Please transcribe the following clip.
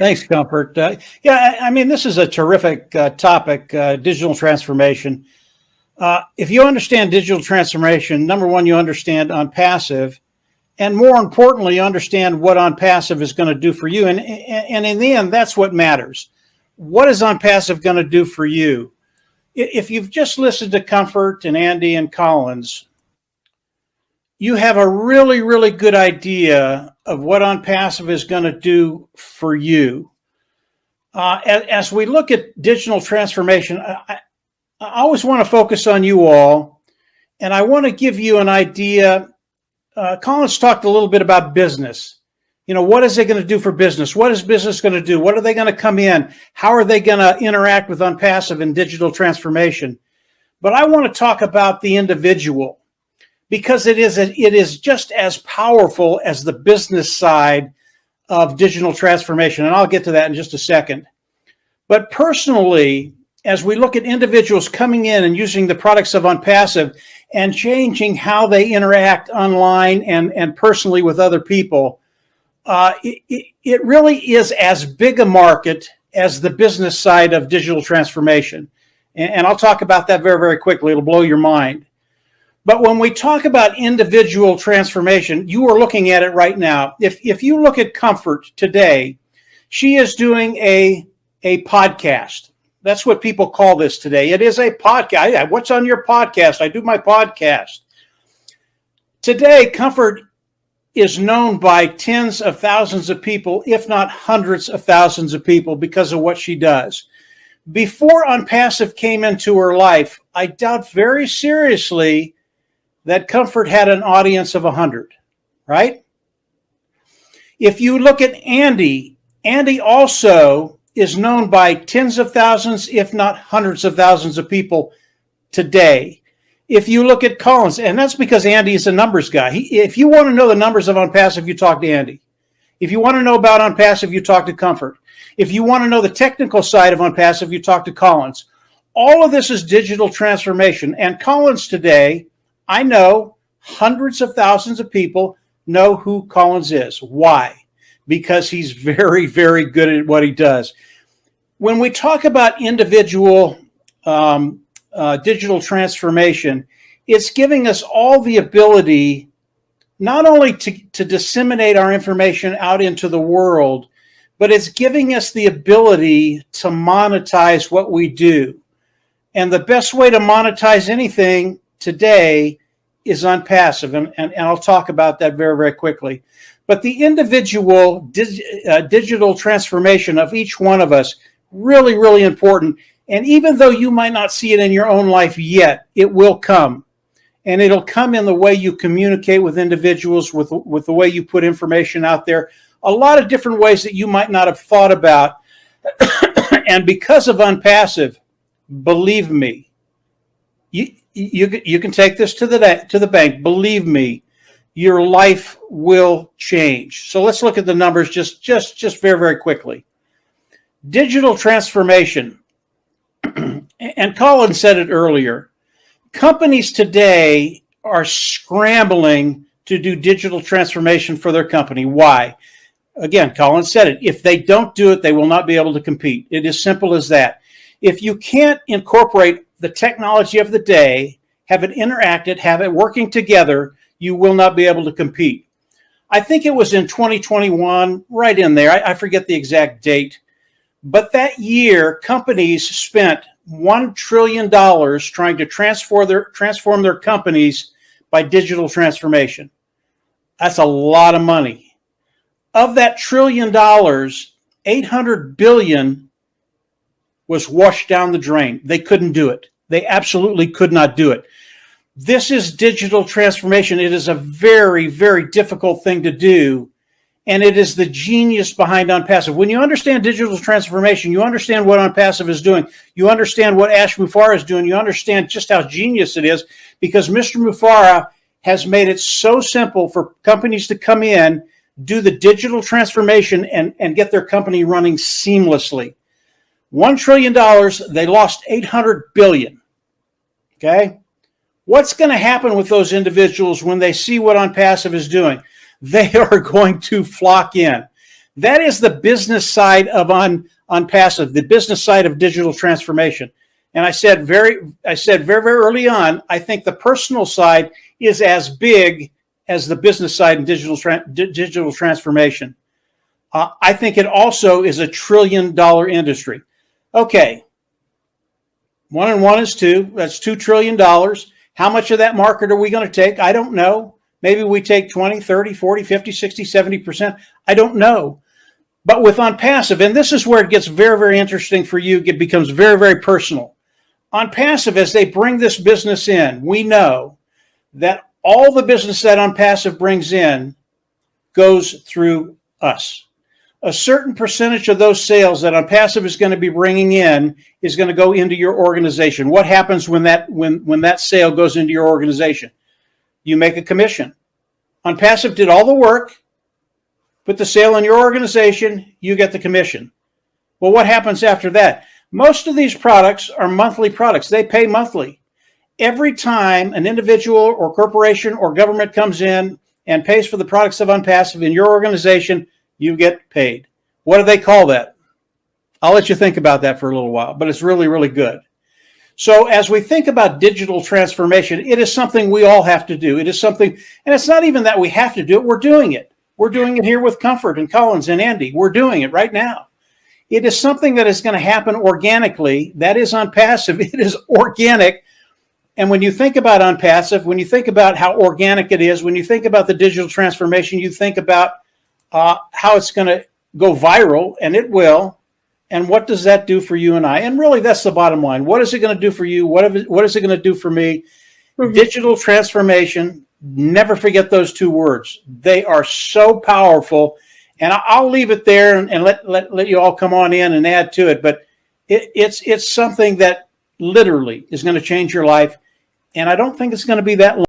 Thanks, Comfort. Yeah, I mean, this is a terrific topic, digital transformation. If you understand digital transformation, number one, you understand ONPASSIVE, and more importantly, you understand what ONPASSIVE is going to do for you. And in the end, that's what matters. What is ONPASSIVE going to do for you? If you've just listened to Comfort and Andy and Collins, you have a really, really good idea of what ONPASSIVE is going to do for you. As we look at digital transformation, I always want to focus on you all, and I want to give you an idea. Collins talked a little bit about business. You know, what is it going to do for business? What is business going to do? What are they going to come in? How are they going to interact with ONPASSIVE in digital transformation? But I want to talk about the individual, because it is just as powerful as the business side of digital transformation. And I'll get to that in just a second. But personally, as we look at individuals coming in and using the products of ONPASSIVE and changing how they interact online and personally with other people, it really is as big a market as the business side of digital transformation. And I'll talk about that very, very quickly. It'll blow your mind. But when we talk about individual transformation, you are looking at it right now. If you look at Comfort today, she is doing a podcast. That's what people call this today. It is a podcast. What's on your podcast? I do my podcast. Today, Comfort is known by tens of thousands of people, if not hundreds of thousands of people, because of what she does. Before ONPASSIVE came into her life, I doubt very seriously that Comfort had an audience of 100, right? If you look at Andy also is known by tens of thousands, if not hundreds of thousands of people today. If you look at Collins, and that's because Andy is a numbers guy. If you want to know the numbers of ONPASSIVE, you talk to Andy. If you want to know about ONPASSIVE, you talk to Comfort. If you want to know the technical side of ONPASSIVE, you talk to Collins. All of this is digital transformation. And Collins today, I know hundreds of thousands of people know who Collins is. Why? Because he's very, very good at what he does. When we talk about individual digital transformation, it's giving us all the ability not only to disseminate our information out into the world, but it's giving us the ability to monetize what we do. And the best way to monetize anything today is ONPASSIVE, and I'll talk about that very, very quickly. But the individual digital transformation of each one of us, really, really important. And even though you might not see it in your own life yet, it will come. And it'll come in the way you communicate with individuals, with the way you put information out there, a lot of different ways that you might not have thought about. And because of ONPASSIVE, believe me, you can take this to the bank. Believe me, your life will change. So let's look at the numbers just very, very quickly. Digital transformation, and Colin said it earlier, companies today are scrambling to do digital transformation for their company. Why? Again, Colin said it. If they don't do it, they will not be able to compete. It is simple as that. If you can't incorporate the technology of the day, have it interacted, have it working together, you will not be able to compete. I think it was in 2021, right in there. I forget the exact date. But that year, companies spent $1 trillion trying to transform their companies by digital transformation. That's a lot of money. Of that $1 trillion, $800 billion was washed down the drain. They couldn't do it. They absolutely could not do it. This is digital transformation. It is a very, very difficult thing to do, and it is the genius behind ONPASSIVE. When you understand digital transformation, you understand what ONPASSIVE is doing. You understand what Mufareh is doing. You understand just how genius it is, because Mr. Mufareh has made it so simple for companies to come in, do the digital transformation, and get their company running seamlessly. $1 trillion, they lost $800 billion. Okay? What's going to happen with those individuals when they see what ONPASSIVE is doing? They are going to flock in. That is the business side of ONPASSIVE, the business side of digital transformation. And I said very early on, I think the personal side is as big as the business side in digital transformation. I think it also is a $1 trillion industry. Okay, 1 and 1 is 2. That's $2 trillion. How much of that market are we going to take? I don't know. Maybe we take 20, 30, 40, 50, 60, 70%. I don't know. But with ONPASSIVE, and this is where it gets very, very interesting for you, it becomes very, very personal. ONPASSIVE, as they bring this business in, we know that all the business that ONPASSIVE brings in goes through us. A certain percentage of those sales that ONPASSIVE is going to be bringing in is going to go into your organization. What happens when that sale goes into your organization? You make a commission. ONPASSIVE did all the work, put the sale in your organization, you get the commission. Well, what happens after that? Most of these products are monthly products. They pay monthly. Every time an individual or corporation or government comes in and pays for the products of ONPASSIVE in your organization, you get paid. What do they call that? I'll let you think about that for a little while, but it's really, really good. So as we think about digital transformation, it is something we all have to do. It is something, and it's not even that we have to do it, we're doing it. We're doing it here with Comfort and Collins and Andy. We're doing it right now. It is something that is going to happen organically. That is ONPASSIVE. It is organic. And when you think about ONPASSIVE, when you think about how organic it is, when you think about the digital transformation, you think about how it's going to go viral, and it will. And what does that do for you and I? And really, that's the bottom line. What is it going to do for you? What is it going to do for me? Mm-hmm. Digital transformation, never forget those 2 words. They are so powerful. And I'll leave it there and let you all come on in and add to it. But it's something that literally is going to change your life. And I don't think it's going to be that long.